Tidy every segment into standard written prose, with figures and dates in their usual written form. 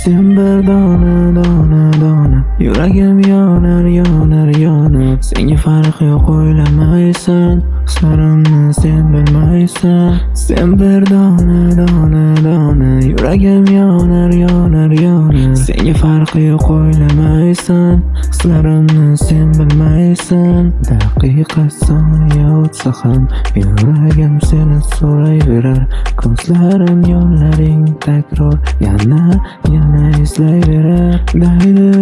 Sen bir dona yuragim yonar senga farqi yo'q o'ylamaysan, hislarimni sen bilmaysan. Sen bir dona yuragim yonar senga farqi yo'q o'ylamaysan, hislarimni sen bilmaysan. Daqiqa soniya o'tsa ham yuragim seni so'rayverar, ko'zlarim yo'llaring takror yana eslayverar.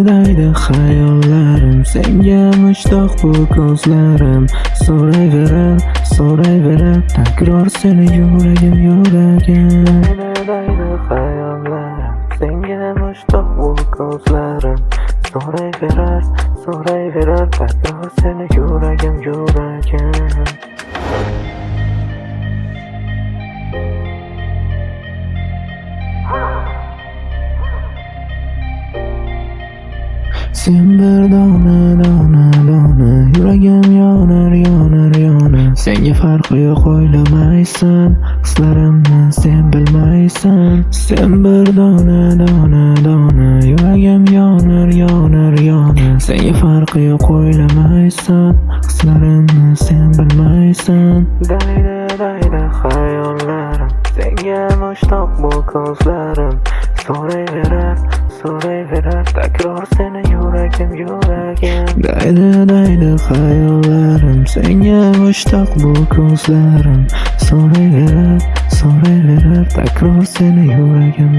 Daydi xayollarim senga mushtoq, bu ko'zlarim so'rayverar takror seni yuragim daydi xayollarim senga mushtoq, bu ko'zlarim so'rayverar takror seni yuragim Sen bir dona yuragim yonar senga farqi yo'q o'ylamaysan, hislarimni sen bilmaysan. Sen bir dona yuragim yonar senga farqi yo'q o'ylamaysan, hislarimni sen bilmaysan. Daydi xayollarim senga mushtoq, bu ko'zlarim so'rayverar takror seni yuragim Daydi xayollarim senga mushtoq, bu ko'zlarim so'rayverar takror seni yuragim